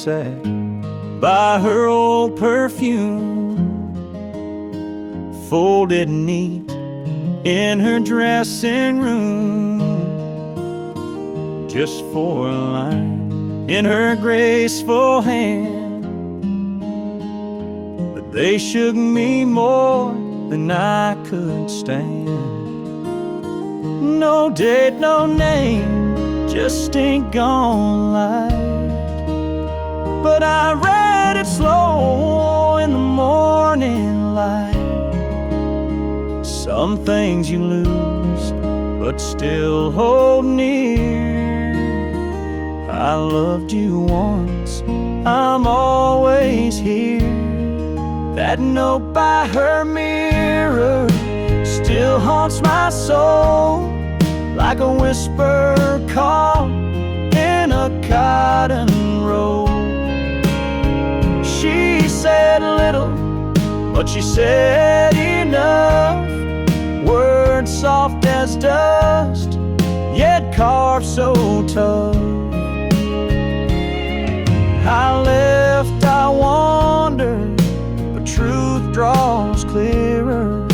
sat by her old perfume, folded neat in her dressing room, just for a line in her graceful hand. But they shook me more than I could stand. No date, no name, just ink on light. But I read it slow in the morning light. Some things you lose, but still hold near. I loved you once, I'm always here. That note by her mirror still haunts my soul, like a whisper call in a cotton roll. She said little, but she said enough. Words soft as dust, yet carved so tough. I left, I wandered, but truth draws clearer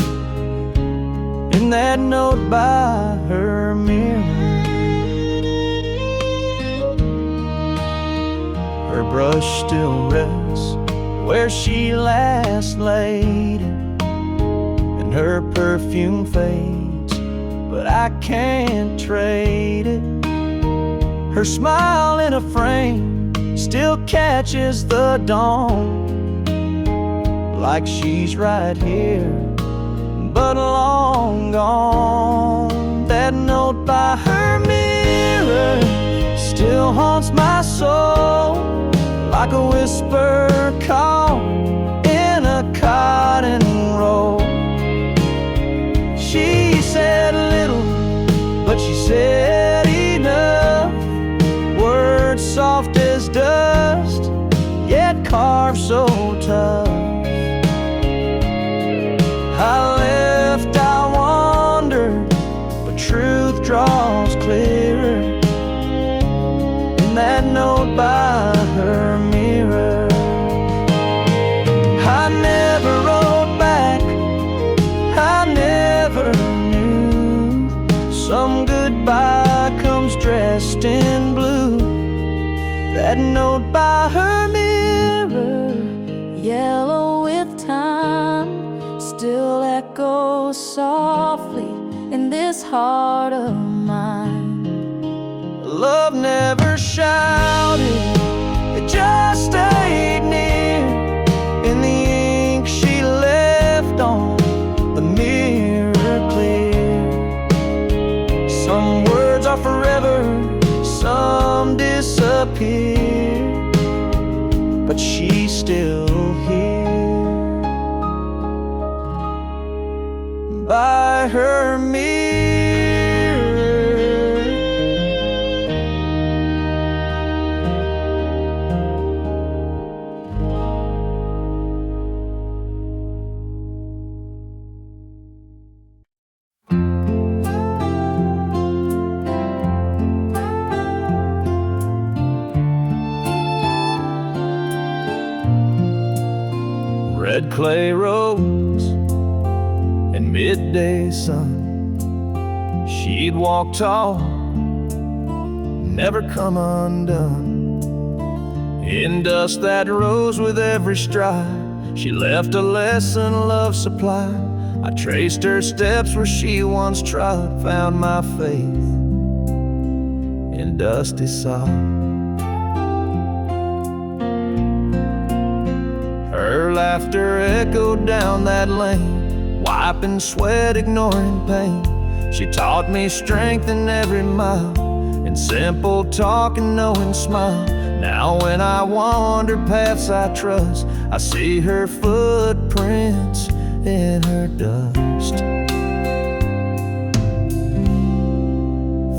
in that note by her mirror. Her brush still rests where she last laid it, and her perfume fades, but I can't trade it. Her smile in a frame still catches the dawn, like she's right here, but long gone. That note by her mirror still haunts my soul, like a whisper call in a cotton roll. She said little, but she said enough. Words soft as dust, yet carved so tough. I left, I wandered, but truth draws clearer in that note by her mirror. I never wrote back, I never knew. Some goodbye comes dressed in blue. That note by her mirror, yellow with time, still echoes softly in this heart of mine. Love never shouted, it just stayed near in the ink she left on the mirror clear. Some words are forever, some disappear, but she's still here by her mirror. Red clay roads and midday sun. She'd walk tall, never come undone. In dust that rose with every stride, she left a lesson love supplied. I traced her steps where she once trod, found my faith in dusty sod. Her laughter echoed down that lane, wiping sweat, ignoring pain. She taught me strength in every mile, in simple talk and knowing smile. Now when I wander paths I trust, I see her footprints in her dust.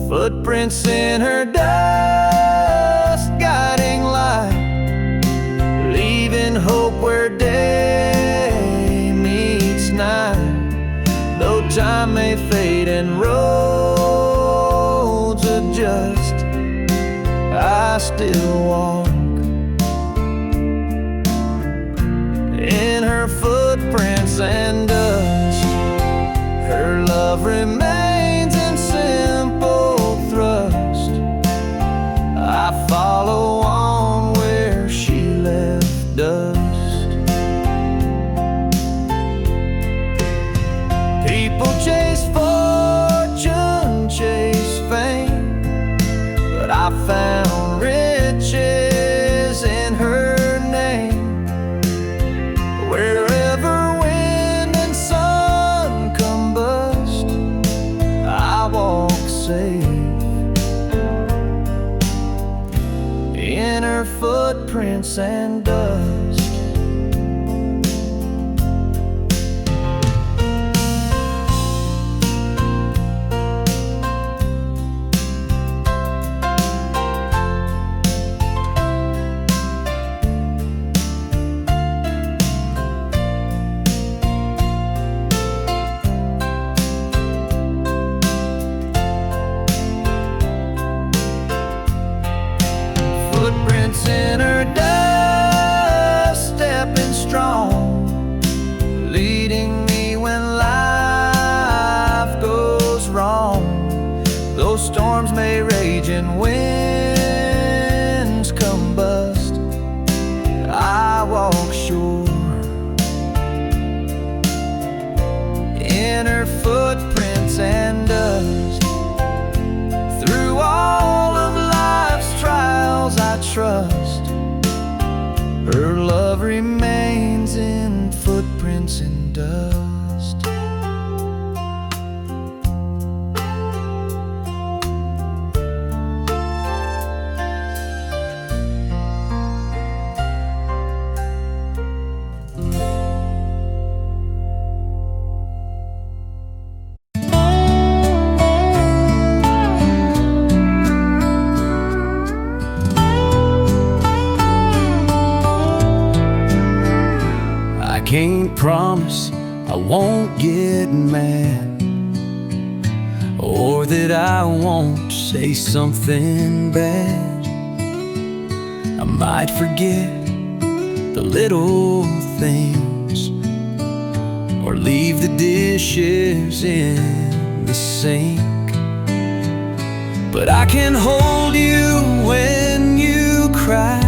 Footprints in her dust, guiding light, leaving hope where day meets night. Though time may fade and roads adjust, I still walk footprints and dust. Her love remains in simple thrust. I follow on where she left dust. People chase fortune, chase fame, but I found riches in her name. Wherever wind and sun combust, I walk safe in her footprints and dust. Footprints in her dust, stepping strong, leading me when life goes wrong. Though storms may rage and winds combust, I walk sure in her footprints and dust. Through all of life's trials I trust, her love remains in footprints and dust. I can't promise I won't get mad, or that I won't say something bad. I might forget the little things, or leave the dishes in the sink. But I can hold you when you cry,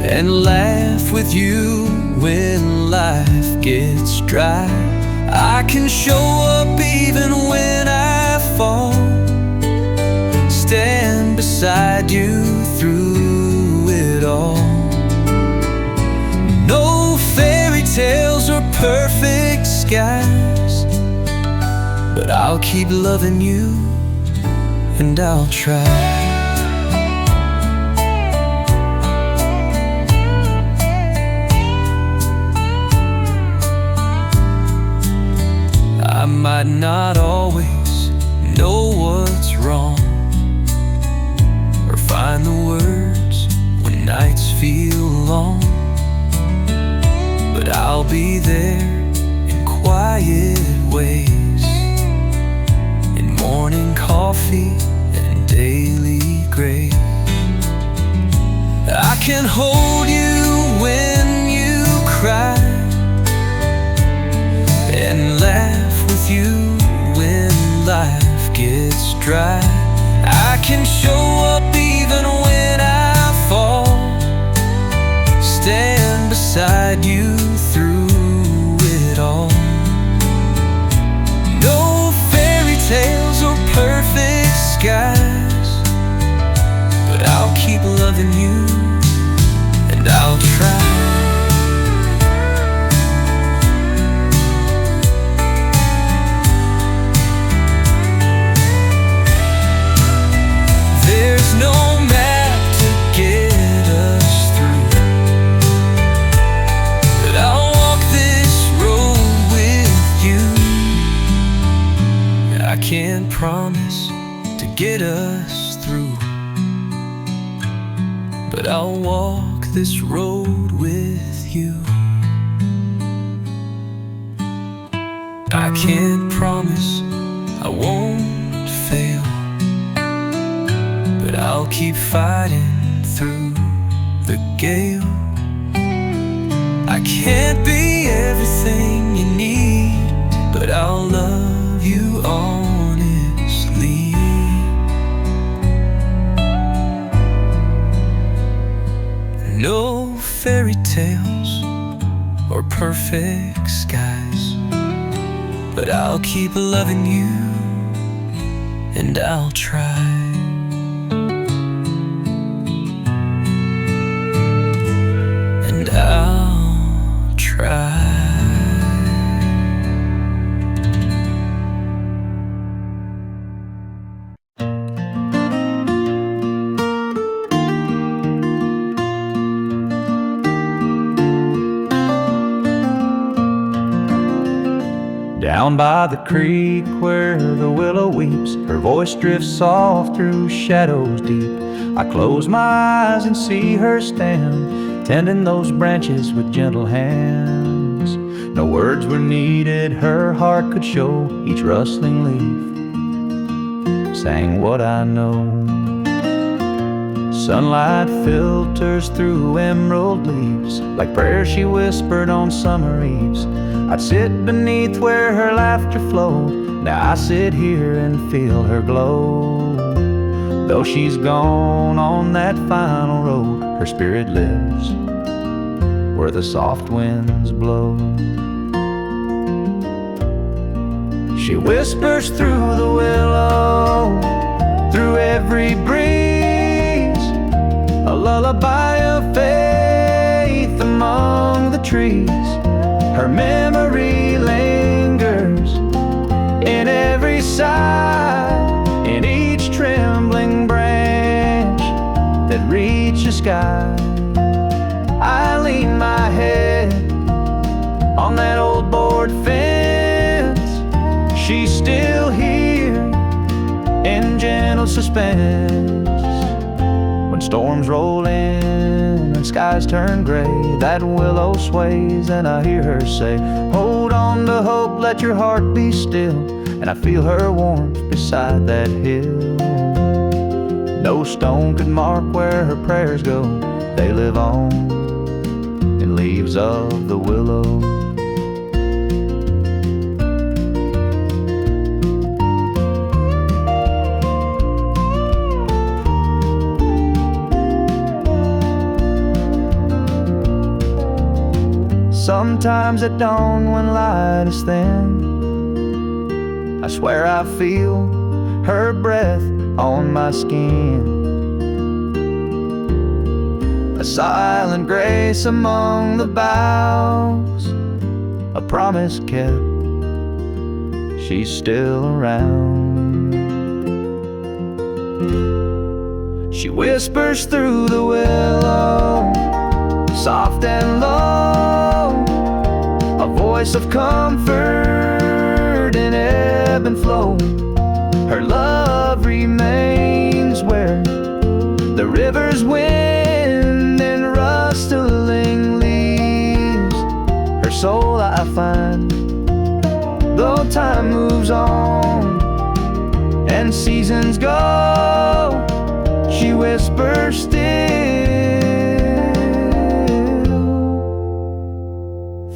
and laugh with you when life gets dry. I can show up even when I fall, stand beside you through it all. No fairy tales or perfect skies, but I'll keep loving you, and I'll try. I might not always know what's wrong, or find the words when nights feel long, but I'll be there in quiet ways, in morning coffee and daily grace. I can hold you when you cry, and laugh with you when life gets dry. I can show up even when I fall, stand beside you through it all. No fairy tales or perfect skies, but I'll keep loving you, and I'll try. There's no map to get us through, but I'll walk this road with you. I can't promise to get us through, but I'll walk this road with you. I can't promise I won't fail, but I'll keep fighting through the gale. I can't be everything you need, but I'll love you honestly. No fairy tales or perfect skies, but I'll keep loving you, and I'll try. And I'll try. Down by the creek where the willow weeps, her voice drifts soft through shadows deep. I close my eyes and see her stand, tending those branches with gentle hands. No words were needed, her heart could show. Each rustling leaf sang what I know. Sunlight filters through emerald leaves, like prayers she whispered on summer eves. I'd sit beneath where her laughter flowed. Now I sit here and feel her glow. Though she's gone on that final road, her spirit lives where the soft winds blow. She whispers through the willow, through every breeze, a lullaby of faith among the trees. Her memory lingers in every sigh, in each trembling branch that reaches the sky. I lean my head on that old board fence. She's still here in gentle suspense. When storms roll in and skies turn gray, that willow sways and I hear her say, hold on to hope, let your heart be still. And I feel her warmth beside that hill. No stone could mark where her prayers go. They live on in leaves of the willow. Sometimes at dawn when light is thin, I swear I feel her breath on my skin. A silent grace among the boughs, a promise kept, she's still around. She whispers through the willow, soft and low, a voice of comfort in ebb and flow. Her love remains where the river's wind and rustling leaves. Her soul I find, though time moves on and seasons go, she whispers still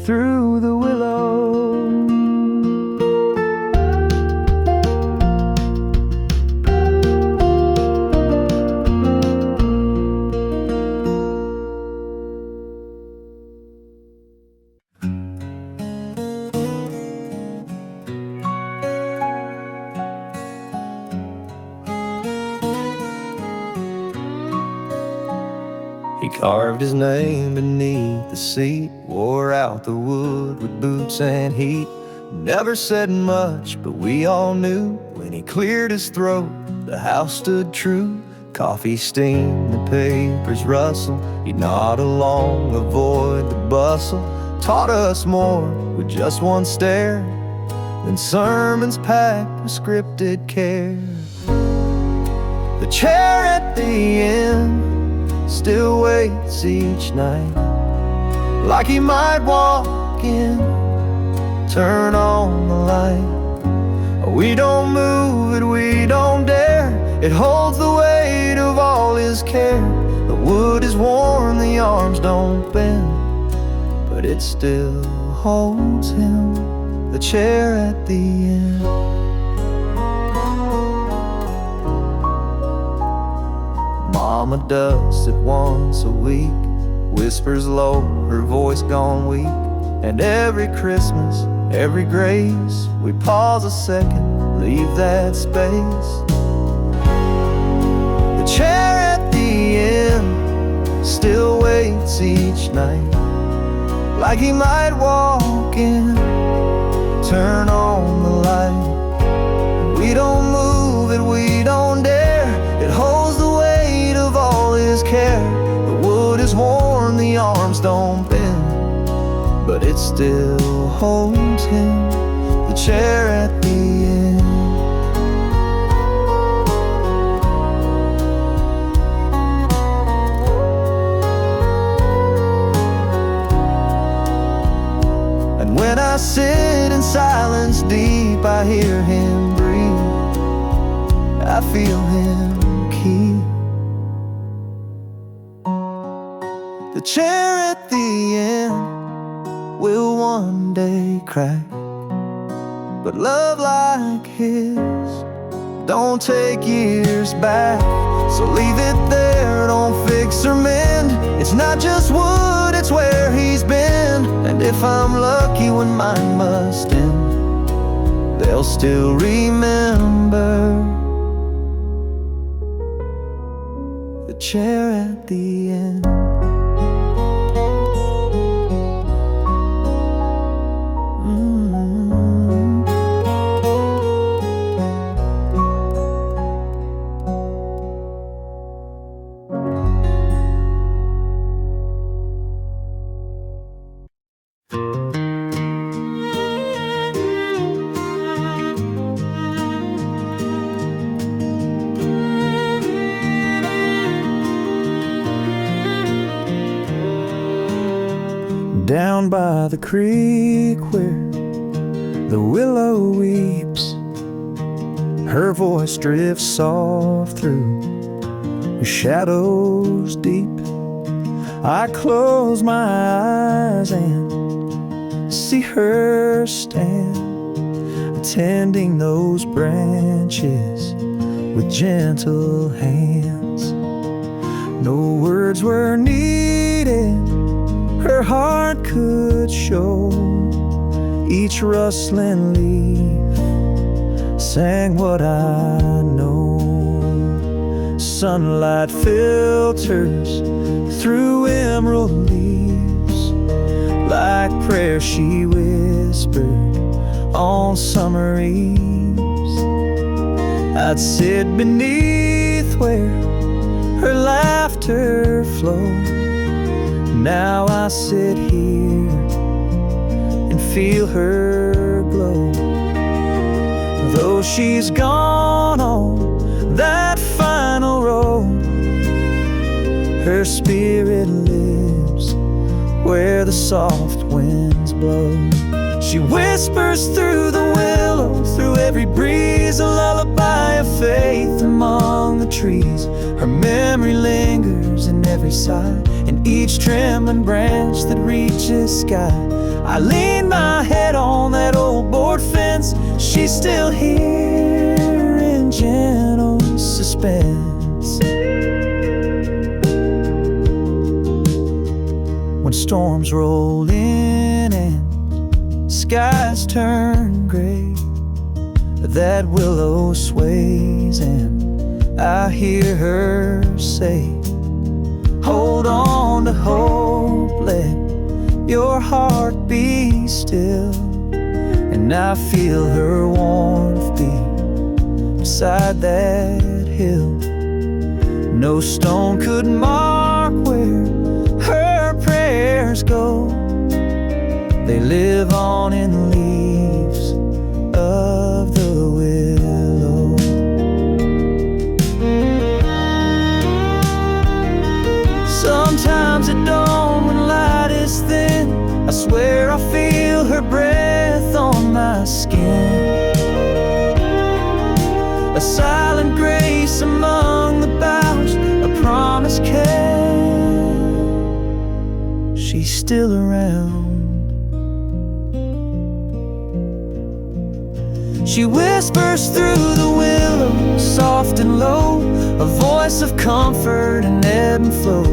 through the willow. He carved his name beneath the seat, wore out the wood with boots and heat. Never said much, but we all knew when he cleared his throat, the house stood true. Coffee steam, the papers rustle, he'd nod along, avoid the bustle. Taught us more with just one stare than sermons packed with scripted care. The chair at the end still waits each night, like he might walk in, turn on the light. We don't move it, we don't dare, it holds the weight of all his care. The wood is warm, the arms don't bend, but but it still holds him, the chair at the end. Mama does it once a week, whispers low, her voice gone weak. And every Christmas, every grace, we pause a second, leave that space. The chair at the end still waits each night, like he might walk in, turn on the light. We don't move it, we don't dare. It holds the weight of all his care. The wood is worn, the arms don't bend, but it still holds him, the chair at the end. And when I sit in silence deep, I hear him breathe, I feel him keep the chair at the end. Will one day crack, but love like his don't take years back. So leave it there, don't fix or mend. It's not just wood, it's where he's been. And if I'm lucky when mine must end, they'll still remember the chair at the end. Down by the creek where the willow weeps, her voice drifts soft through the shadows deep. I close my eyes and see her stand, tending those branches with gentle hands. No words were needed, her heart could show. Each rustling leaf sang what I know. Sunlight filters through emerald leaves, like prayer she whispered on summer eves. I'd sit beneath where her laughter flowed. Now I sit here and feel her glow. Though she's gone on that final road, her spirit lives where the soft winds blow. She whispers through the willow, through every breeze, a lullaby of faith among the trees. Her memory lingers in every sigh, in each trembling branch that reaches sky. I lean my head on that old board fence, she's still here in gentle suspense. When storms roll in and skies turn gray, that willow sways and I hear her say, hold on to hope, let your heart be still. And I feel her warmth beat beside that hill. No stone could mark where her prayers go. They live on in leaves of the willow. Sometimes at dawn when light is thin, I swear I feel her breath on my skin. A silent grace among the boughs, a promise kept. she's still around. She whispers through the willows, soft and low, a voice of comfort and ebb and flow.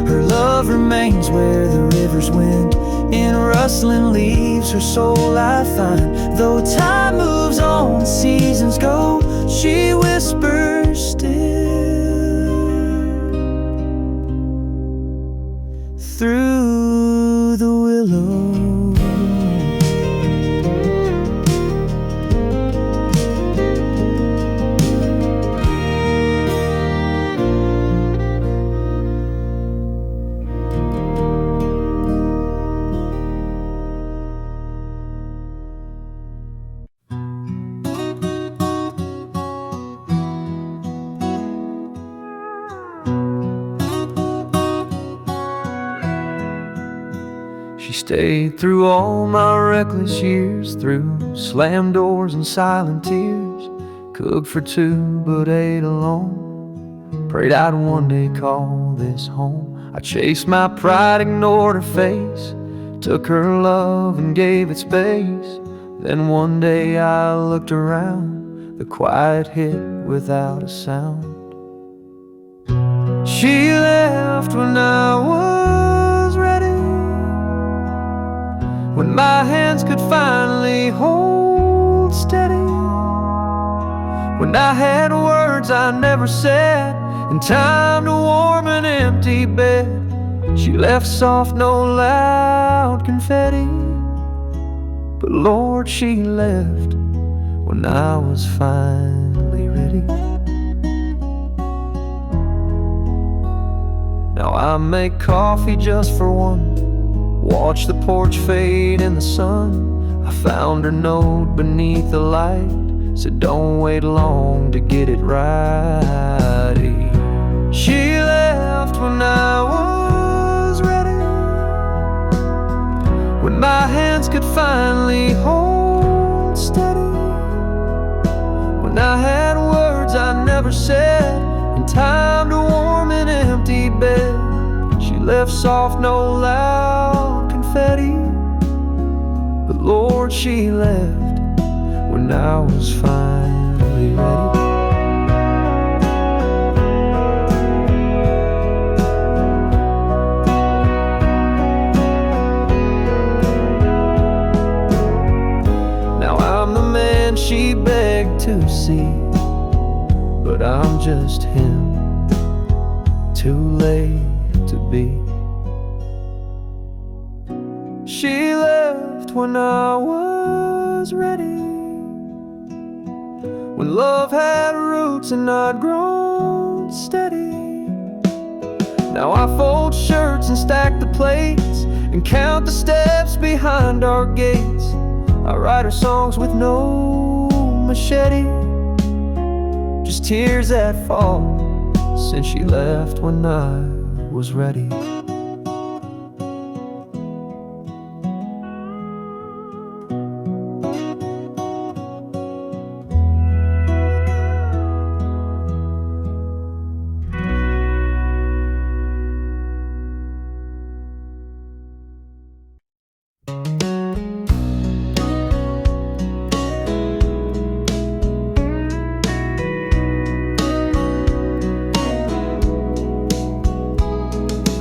Her love remains where the rivers wend, in rustling leaves her soul I find. Though time moves on, seasons go, she whispers still through the willows. She stayed through all my reckless years, through slammed doors and silent tears. Cooked for two but ate alone, prayed I'd one day call this home. I chased my pride, ignored her face, took her love and gave it space. Then one day I looked around, the quiet hit without a sound. She left when I was ready, when my hands could finally hold steady, when I had words I never said, and time to warm an empty bed. She left soft, no loud confetti, but Lord, she left when I was finally ready. Now I make coffee just for one, watch the porch fade in the sun. I found her note beneath the light, said don't wait long to get it right. She left when I was ready, when my hands could finally hold steady, when I had words I never said, and time to warm an empty bed. She left soft, no loud confetti, but Lord, she left when I was finally ready. Now I'm the man she begged to see, but I'm just him, too late to be. She left when I was ready, when love had roots and I'd grown steady. Now I fold shirts and stack the plates and count the steps behind our gates. I write her songs with no machete, just tears that fall since she left when I was ready.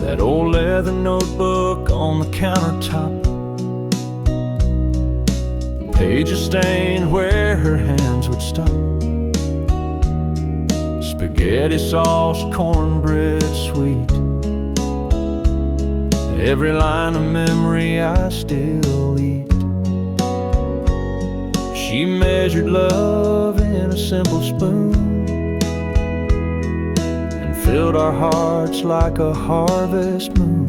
That old leather notebook on the countertop, pages stained where her hands would stop. Spaghetti sauce, cornbread sweet, every line of memory I still eat. She measured love in a simple spoon, filled our hearts like a harvest moon.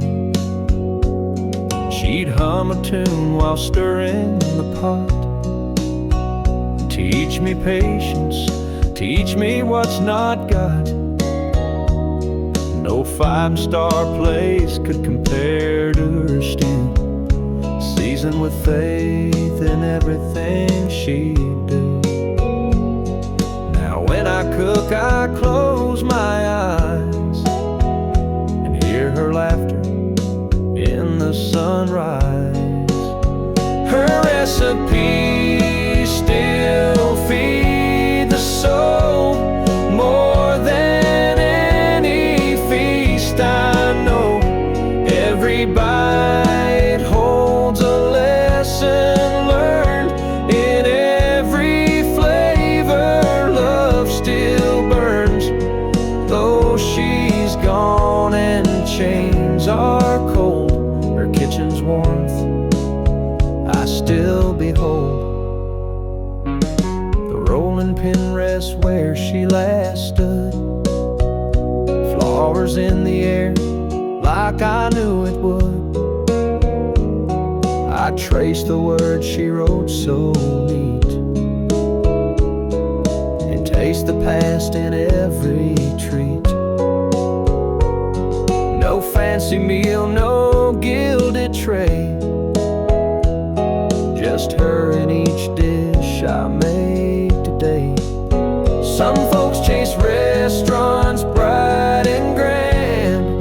She'd hum a tune while stirring the pot. Teach me patience, teach me what's not got. No five-star place could compare to her stew, seasoned with faith in everything she'd do. Now when I cook, I close my eyes and hear her laughter in the the sunrise. Her recipes still feed the soul more than any feast I know. Every bite holds a lesson learned. In every flavor, love still burns. Though she's gone and chains are cold, her kitchen's warmth I still behold. The rolling pin rests where she last stood, flowers in the air like I knew it would. I traced the words she wrote so neat, and taste the past in every treat. No fancy meal, no gilded tray, just her in each dish I made today. Some folks chase restaurants bright and grand,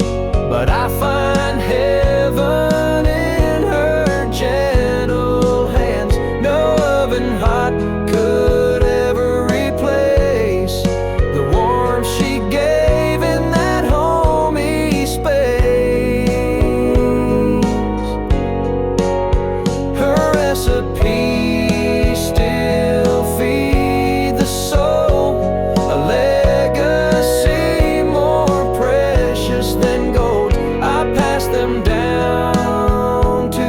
but I find heaven in her gentle hands. No oven hot could ever replace the warmth she gave in that homey space. Her recipes still feed the soul, a legacy more precious than gold. I pass them down to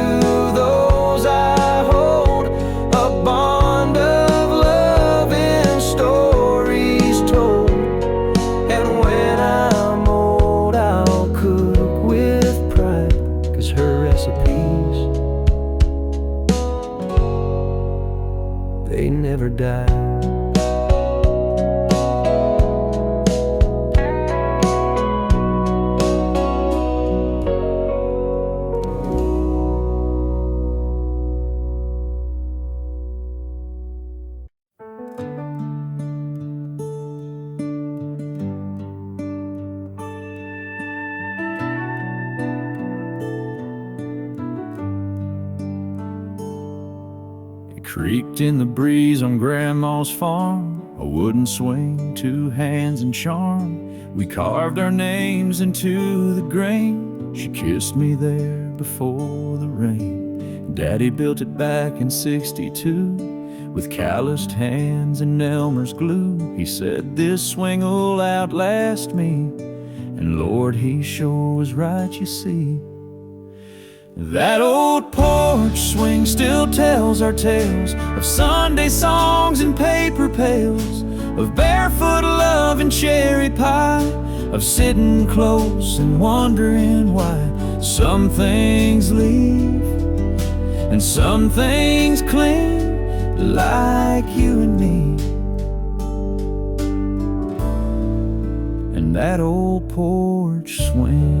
those I hold, a bond of love in stories told. And when I'm old, I'll cook with pride, 'cause her recipes, they never die. It creaked in the breeze on Grandma's farm, a wooden swing, two hands and charm. We carved our names into the grain. She kissed me there before the rain. Daddy built it back in '62 with calloused hands and Elmer's glue. He said, "This swing'll outlast me," and Lord, he sure was right, you see. That old porch swing still tells our tales of Sunday songs and paper pails, of barefoot love and cherry pie, of sitting close and wondering why some things leave and some things cling, like you and me. And that old porch swing.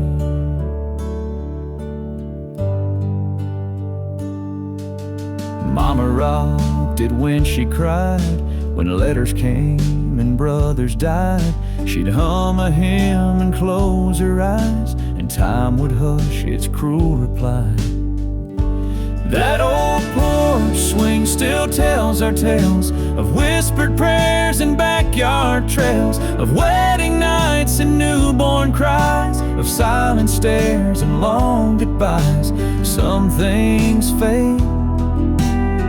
Mama rocked it when she cried, when letters came and brothers died. She'd hum a hymn and close her eyes, and time would hush its cruel reply. That old porch swing still tells our tales of whispered prayers and backyard trails, of wedding nights and newborn cries, of silent stares and long goodbyes. Some things fade,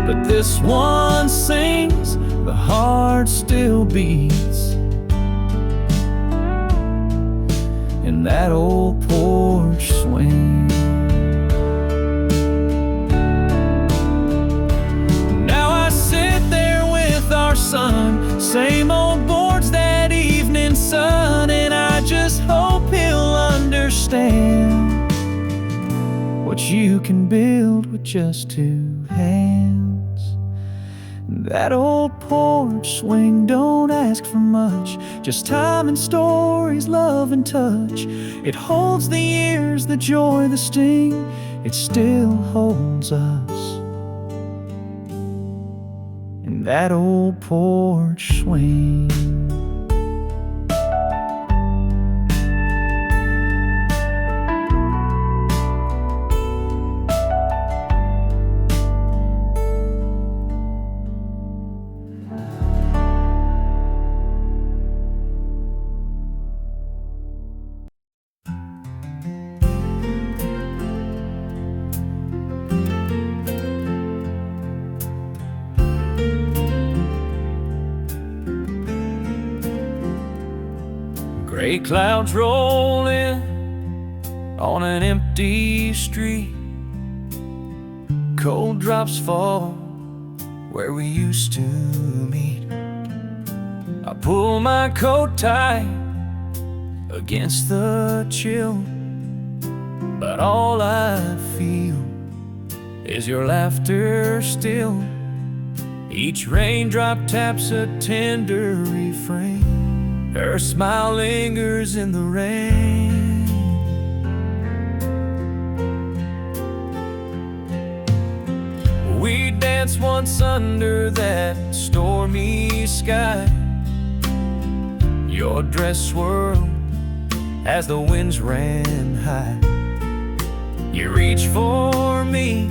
but this one sings, the heart still beats. In that old porch swing. Now I sit there with our son, same old boards, that evening sun, and I just hope he'll understand what you can build with just two hands. That old porch swing don't ask for much, just time and stories, love and touch. It holds the years, the joy, the sting, it still holds us. In that old porch swing. Gray clouds roll in on an empty street. Cold drops fall where we used to meet. I pull my coat tight against the chill, but all I feel is your laughter still. Each raindrop taps a tender refrain. Her smile lingers in the rain. We danced once under that stormy sky. Your dress swirled as the winds ran high. You reached for me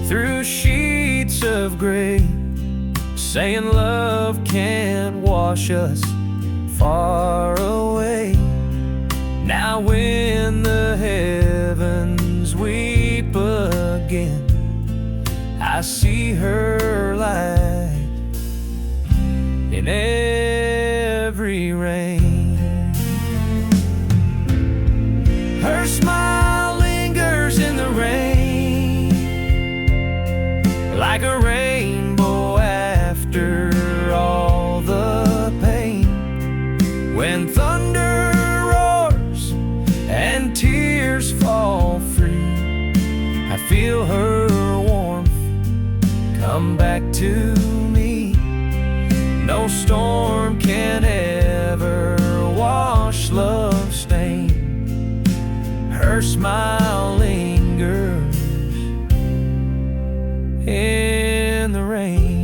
through sheets of gray, saying love can't wash us far away. Now when the heavens weep again, I see her light in every rain. Her smile lingers in the rain, like a rainbow after all the pain. When thunder roars and tears fall free, I feel her warmth come back to me. No storm can ever wash love's stain. Her smile lingers in the rain.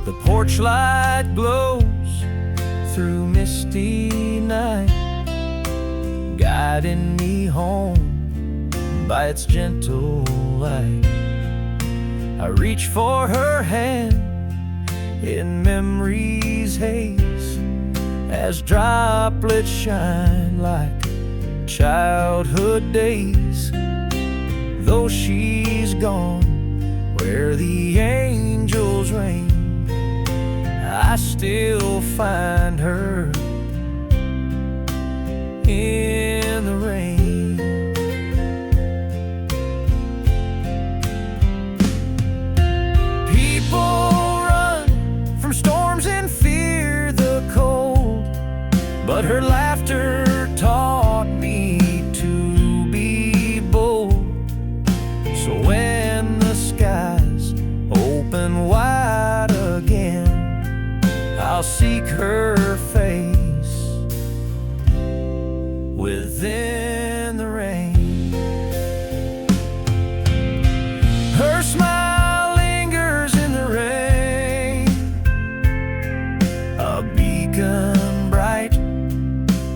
The porch light glows through misty night, guiding me home by its gentle light. I reach for her hand in memory's haze, as droplets shine like childhood days. Though she's gone where the angels reign, I still find her in the rain. People run from storms and fear the cold, but her laughter taught me to be bold. So when the skies open wide again, I'll seek her face within the rain. Her smile lingers in the rain, a beacon bright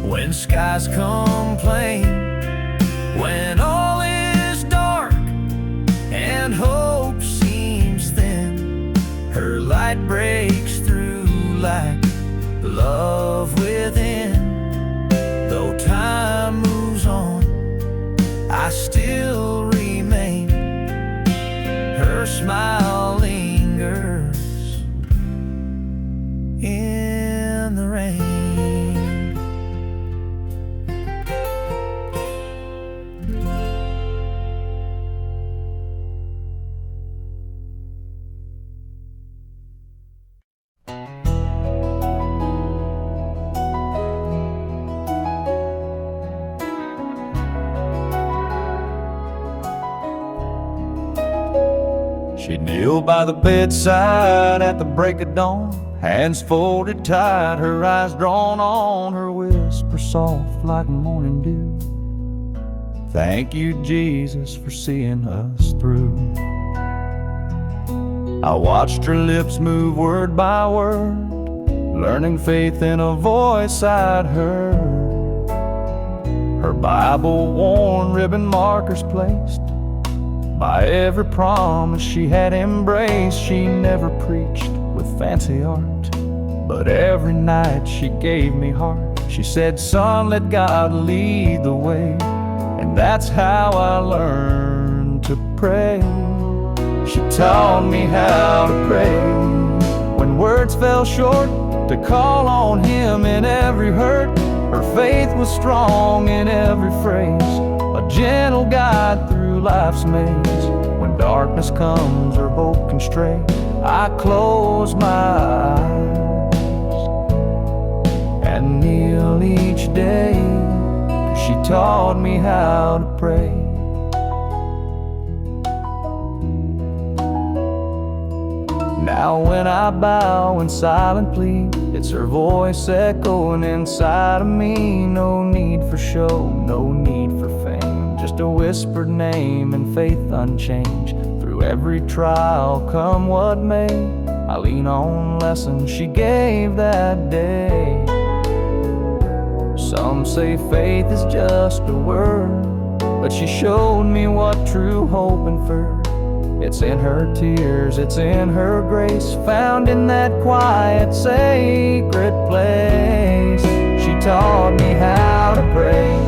when skies complain. When all is dark and hope seems thin, her light breaks through like love within. Though time moves on, I still remain. Her smile lingers in the rain. She'd kneel by the bedside at the break of dawn, hands folded tight, her eyes drawn on, her whisper soft like morning dew. Thank you, Jesus, for seeing us through. I watched her lips move word by word, learning faith in a voice I'd heard. Her Bible-worn ribbon markers placed by every promise she had embraced. She never preached with fancy art, but every night she gave me heart. She said, son, let God lead the way. And that's how I learned to pray. She taught me how to pray when words fell short, to call on Him in every hurt. Her faith was strong in every phrase, a gentle guide through life's maze. When darkness comes or hope can stray, I close my eyes and kneel each day. She taught me how to pray. Now when I bow in silent plea, it's her voice echoing inside of me. No need for show, no need for fame, just a whispered name and faith unchanged. Through every trial, come what may, I lean on lessons she gave that day. Some say faith is just a word, but she showed me what true hope inferred. It's in her tears, it's in her grace, found in that quiet, sacred place. She taught me how to pray.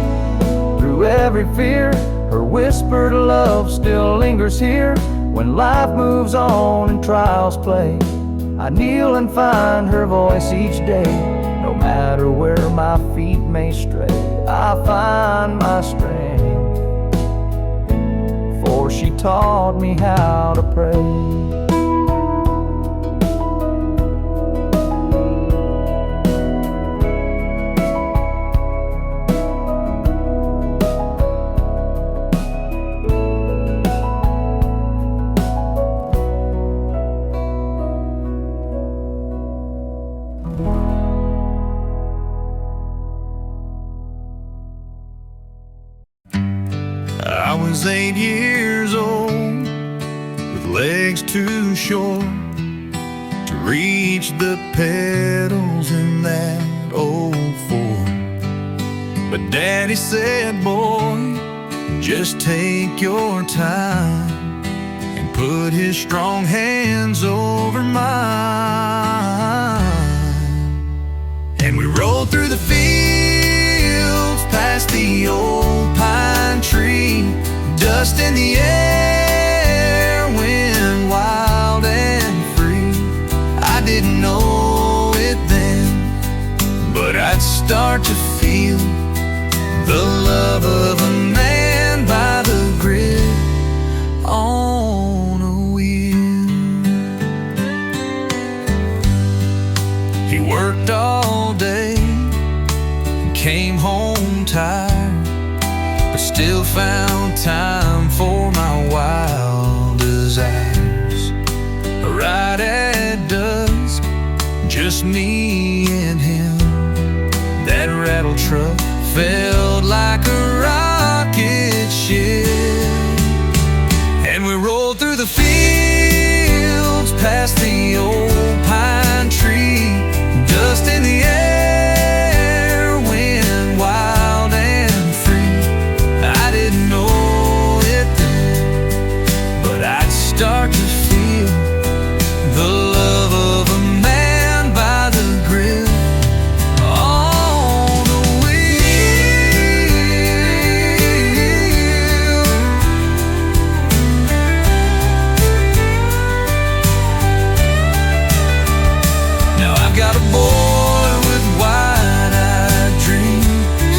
Through every fear, her whispered love still lingers here. When life moves on and trials play, I kneel and find her voice each day. No matter where my feet may stray, I find my strength, for she taught me how to pray. I was 8 years old, with legs too short to reach the pedals in that old Ford. But Daddy said, boy, just take your time, and put his strong hands over mine. And we rolled through the fields, past the old pine tree, dust in the air, wind wild and free. I didn't know it then, but I'd start to feel the love of a man by the grid on a wheel. He worked all day and came home tired, but still found time for my wild desires. Right at dusk, just me and him, that rattle truck felt like a rocket ship. And we rolled through the fields, past the old pine tree, dust in the air, wind wild and free. I didn't know it then, but I'd start to feel the love of a man by the grill on a wheel. Now I've got a boy with wide-eyed dreams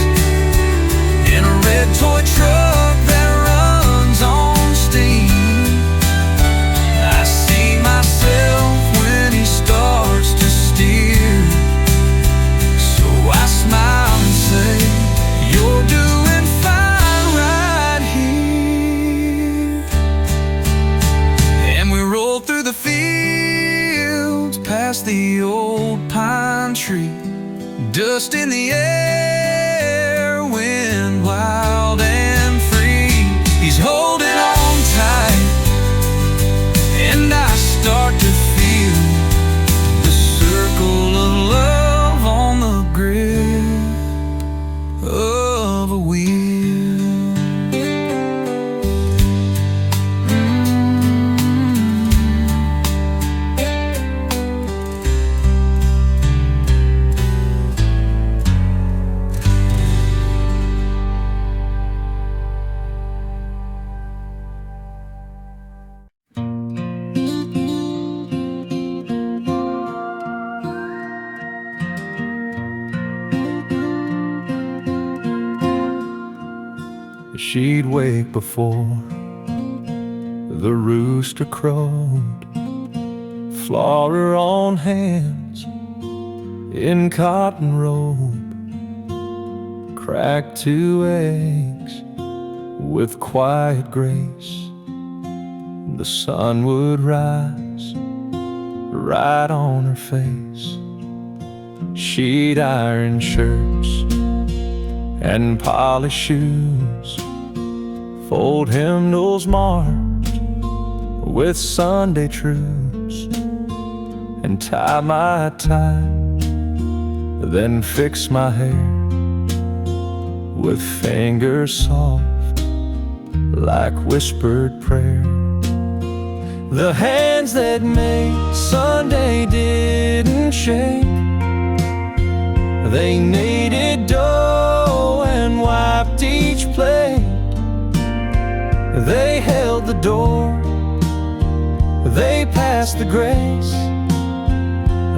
in a red toy truck that runs on steam. I see myself when he starts to steer, so I smile and say, you're doing fine right here. And we roll through the fields, past the old pine tree, dust in the air, wind wild and free. He's holding on tight, and I start to feel the circle of love on the grip of a wheel. she'd wake before the rooster crowed, floor her on hands in cotton robe, crack 2 eggs with quiet grace. The sun would rise right on her face. She'd iron shirts and polish shoes, fold hymnals marked with Sunday truths, and tie my tie, then fix my hair with fingers soft like whispered prayer. The hands that made Sunday didn't shake. They kneaded dough and wiped each plate. They held the door, they passed the grace.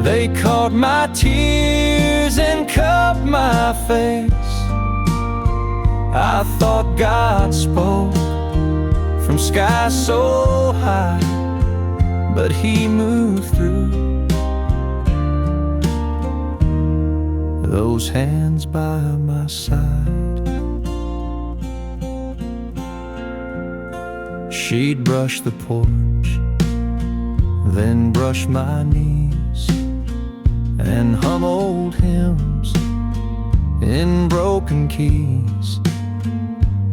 They caught my tears and cupped my face. I thought God spoke from skies so high, but He moved through those hands by my side. She'd brush the porch, then brush my knees, and hum old hymns in broken keys.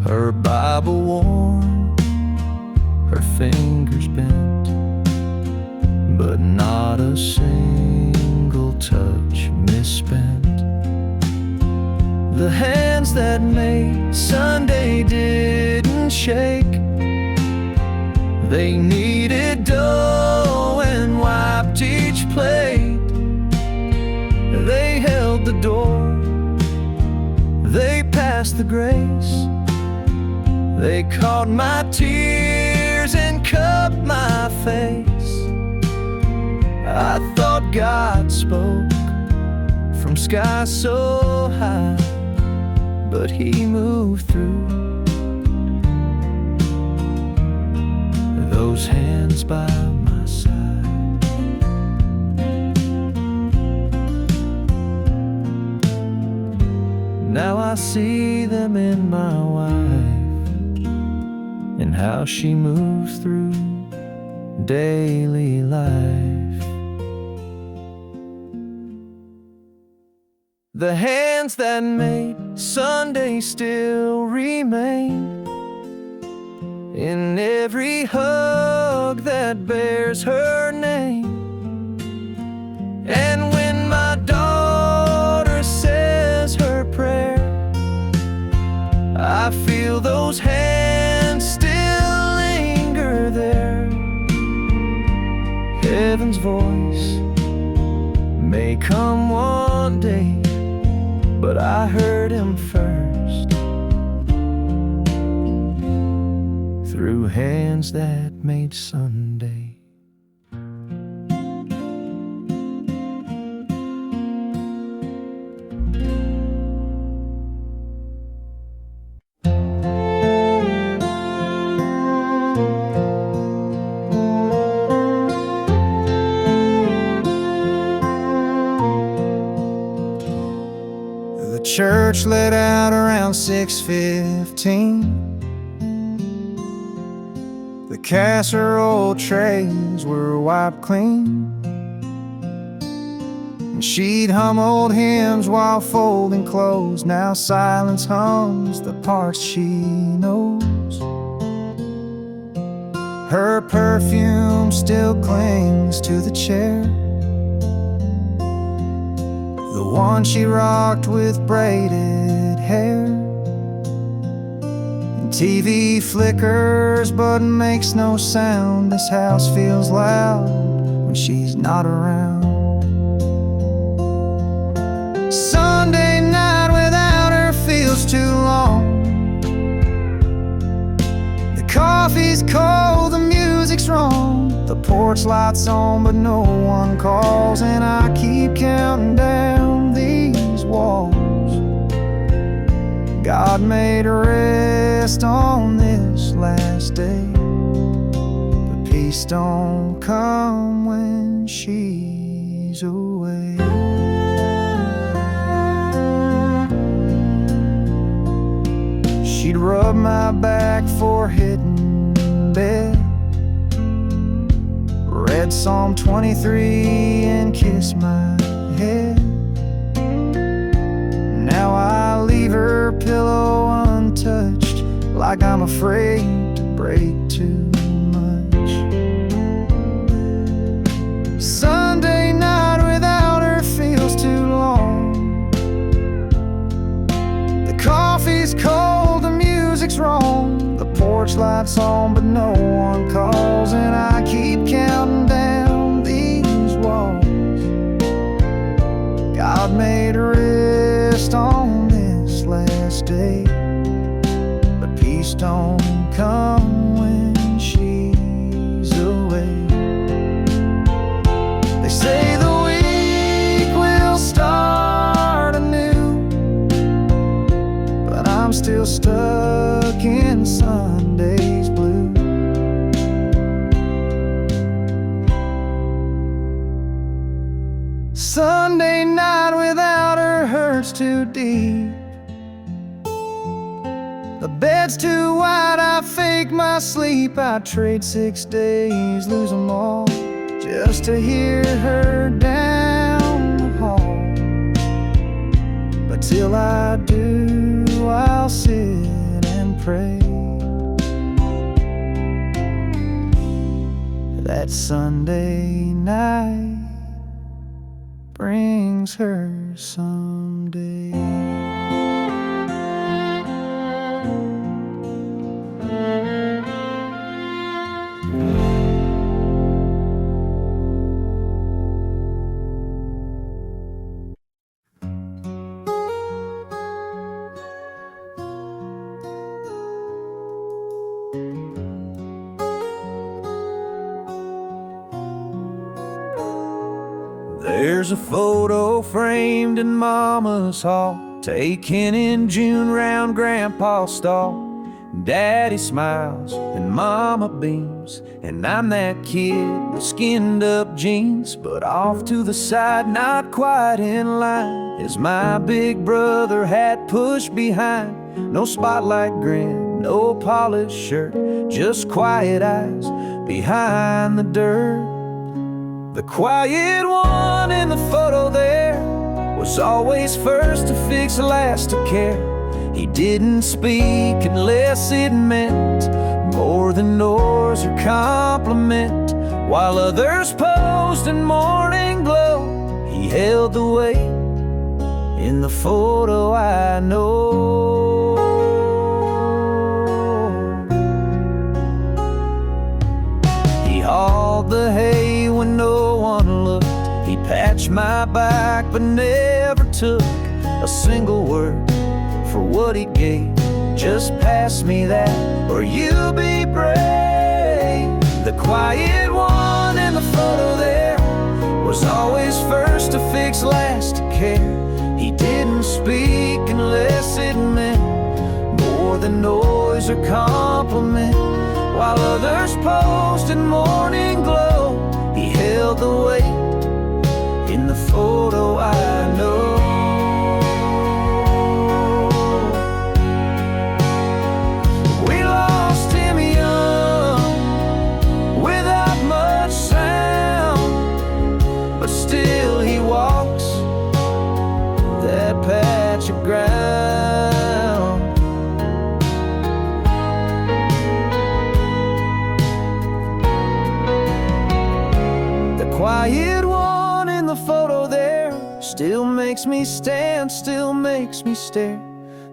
Her Bible warm, her fingers bent, but not a single touch misspent. The hands that made Sunday didn't shake. They kneaded dough and wiped each plate. They held the door, they passed the grace. They caught my tears and cupped my face. I thought God spoke from skies so high, but He moved through those hands by my side. Now I see them in my wife, and how she moves through daily life. The hands that made Sunday still remain in every hug that bears her name. And when my daughter says her prayer, I feel those hands still linger there. Heaven's voice may come one day, but I heard Him first through hands that made Sunday. The church let out around 6:15. The casserole trays were wiped clean, and she'd hum old hymns while folding clothes. Now silence hums the parts she knows. Her perfume still clings to the chair, the one she rocked with braided hair. And TV flickers but makes no sound. This house feels loud when she's not around. Sunday night without her feels too long. The coffee's cold, the music's wrong. The porch light's on but no one calls, and I keep counting down these walls. God made rest on this last day, but peace don't come when she's away. She'd rub my back, forehead, and bed, read Psalm 23 and kiss my head. Now I leave her pillow untouched, like I'm afraid to break too much. Sunday night without her feels too long. The coffee's cold, the music's wrong, the porch light's on but no one calls, and I keep counting down these walls. God made rest on this last day, but peace don't come when she's away. They say the week will start anew, but I'm still stuck in Sunday's blue. Sunday night without her hurts too deep. The bed's too wide, I fake my sleep. I trade 6 days, lose them all, just to hear her down the hall. But till I do, I'll sit and pray that Sunday night brings her someday. There's a photo framed in Mama's hall, taken in June round Grandpa's stall. Daddy smiles and Mama beams, and I'm that kid with skinned up jeans. But off to the side, not quite in line, is my big brother, hat pushed behind. No spotlight grin, no polished shirt, just quiet eyes behind the dirt. The quiet one in the photo there was always first to fix, last to care. He didn't speak unless it meant more than noise or compliment. While others posed in morning glow, he held the weight in the photo I know. He hauled the hay when no one looked, he patched my back but never took a single word for what he gave. Just pass me that or you'll be brave. The quiet one in the photo there was always first to fix, last to care. He didn't speak unless it meant more than noise or compliment. While others posed in morning glow, he held the weight in the photo I know. We lost him young, without much sound, but still he walks that patch of ground. The quiet one in the photo there still makes me stand, still makes me stare.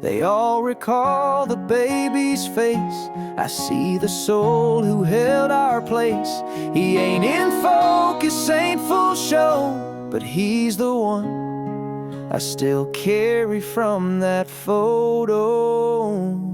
They all recall the baby's face. I see the soul who held our place. He ain't in focus, ain't full show, but he's the one I still carry from that photo.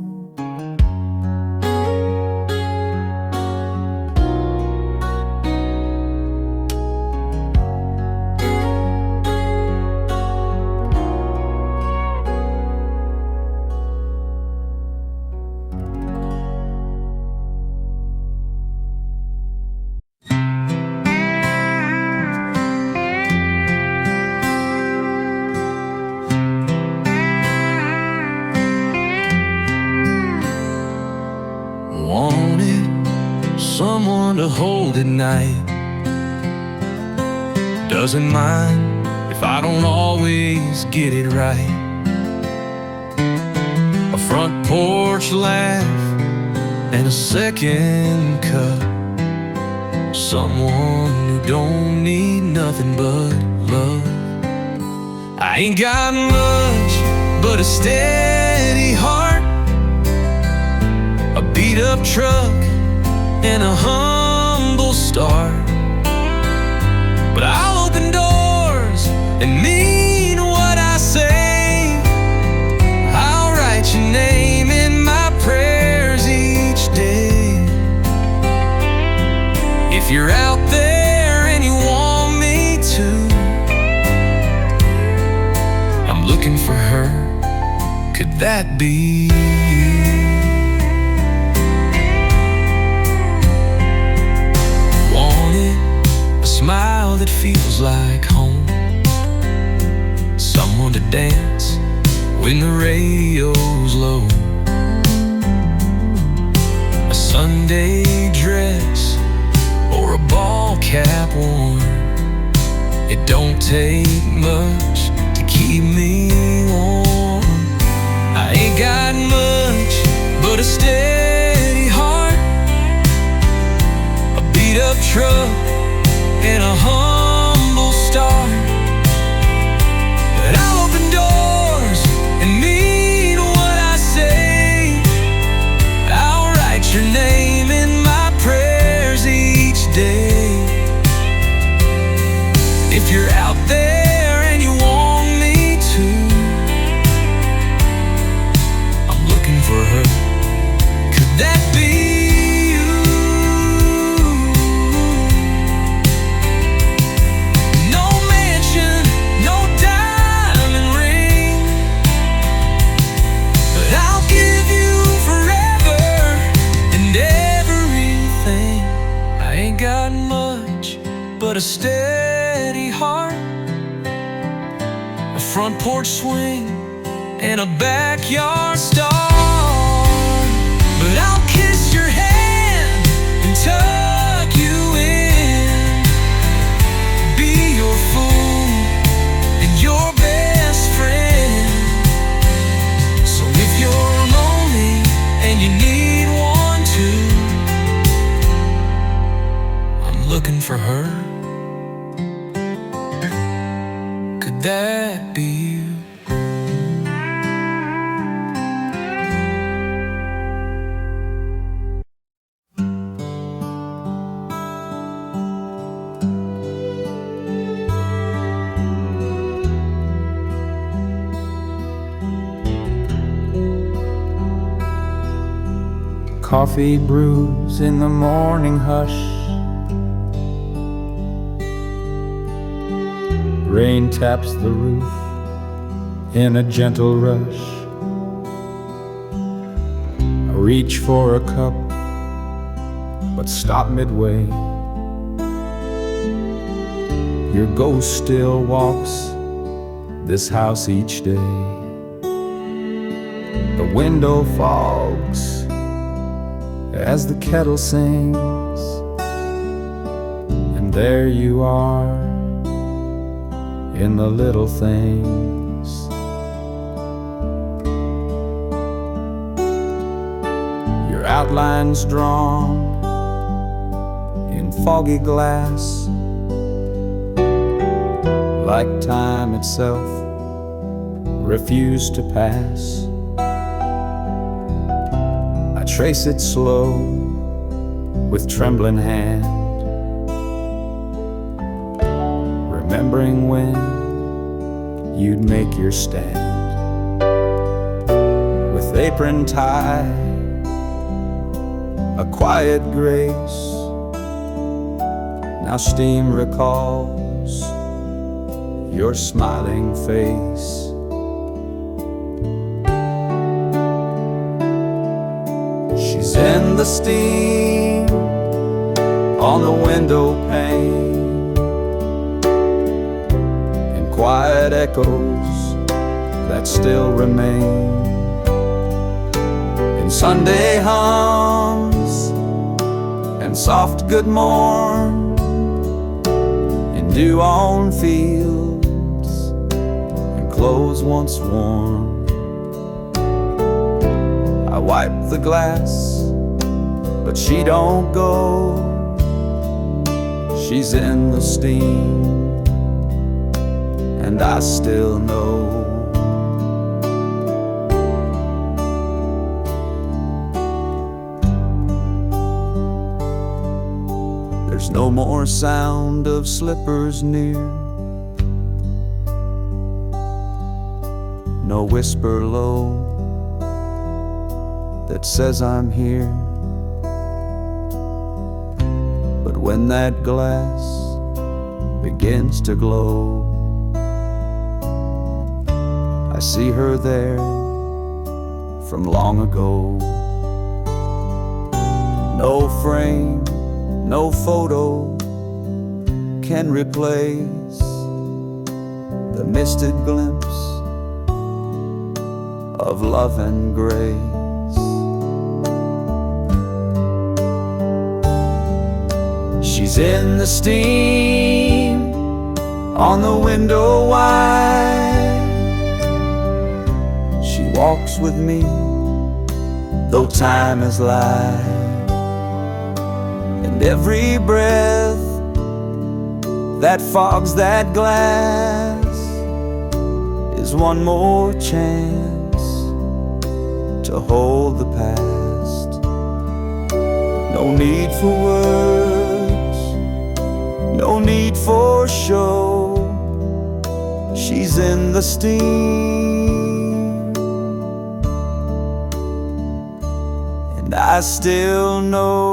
someone to hold at night. Doesn't mind if I don't always get it right. A front porch laugh and a second cup. Someone who don't need nothing but love. I ain't got much but a steady heart, a beat-up truck and a humble start. But I'll open doors and mean what I say. I'll write your name in my prayers each day. If you're out there and you want me to, I'm looking for her. Could that be you? A smile that feels like home, someone to dance when the radio's low, a Sunday dress or a ball cap worn. It don't take much to keep me warm. I ain't got much but a steady heart, a beat-up truck and a humble start. But I'll open doors and mean what I say. I'll write your name in my prayers each day. If you're out there and you want me to, I'm looking for her. Could that be? But a steady heart, a front porch swing, and a backyard star. But I'll kiss your hand and tuck you in, be your fool and your best friend. So if you're lonely and you need one too, I'm looking for her. That be you? Coffee brews in the morning hush. Rain taps the roof in a gentle rush. I reach for a cup, but stop midway. Your ghost still walks this house each day. The window fogs as the kettle sings, and there you are in the little things. Your outlines drawn in foggy glass, like time itself refused to pass. I trace it slow with trembling hand, remembering when you'd make your stand. With apron tie, a quiet grace, now steam recalls your smiling face. She's in the steam on the window pane, quiet echoes that still remain in Sunday hums and and soft good morn, and dew on fields and clothes once worn. I wipe the glass, but she don't go. She's in the steam, and I still know. There's no more sound of slippers near, no whisper low that says I'm here. But when that glass begins to glow, I see her there from long ago. No frame, no photo can replace the misted glimpse of love and grace. She's in the steam on the window wide. She walks with me, though time has lied, and every breath that fogs that glass is one more chance to hold the past. No need for words, no need for show. She's in the steam, and I still know.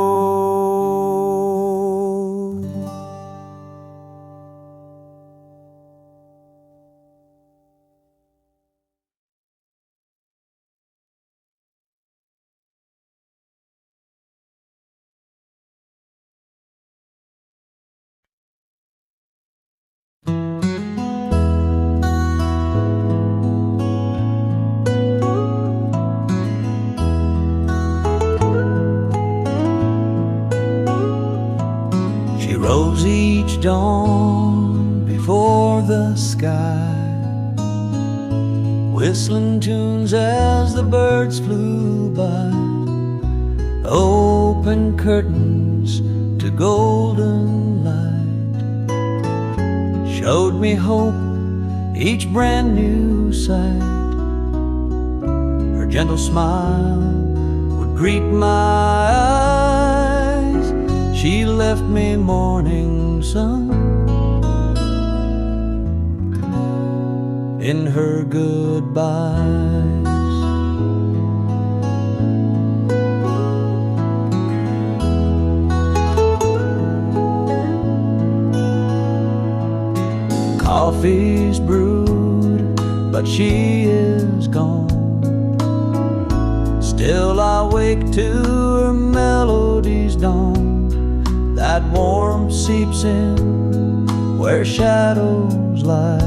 Rose each dawn before the sky, whistling tunes as the birds flew by, open curtains to golden light, showed me hope each brand new sight. Her gentle smile would greet my eyes. She left me morning sun in her goodbyes. Coffee's brewed, but she is gone. Still I wake to her melody's dawn. That warmth seeps in where shadows lie,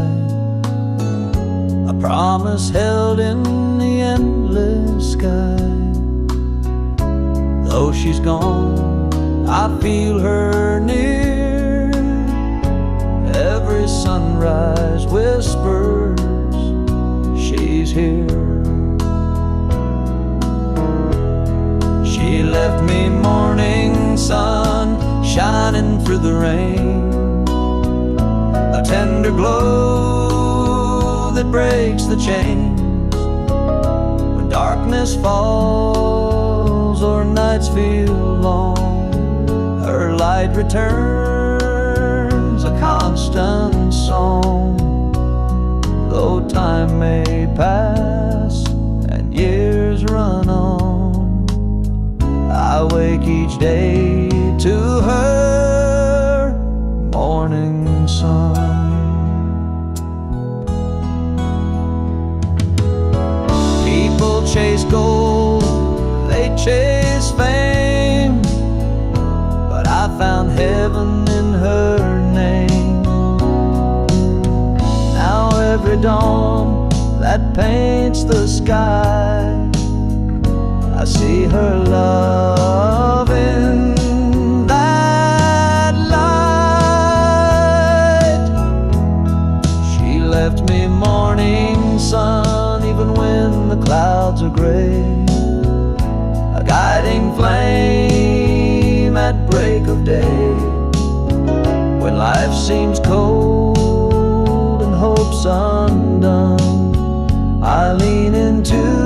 a promise held in the endless sky. Though she's gone, I feel her near. Every sunrise whispers she's here. She left me morning sun shining through the rain, a tender glow that breaks the chains. When darkness falls or nights feel long, her light returns, a constant song. Though time may pass and years run on, I wake each day to her morning sun. People chase gold, they chase fame, but I found heaven in her name. Now every dawn that paints the sky, I see her love in lighting flame at break of day. When life seems cold and hope's undone, I lean into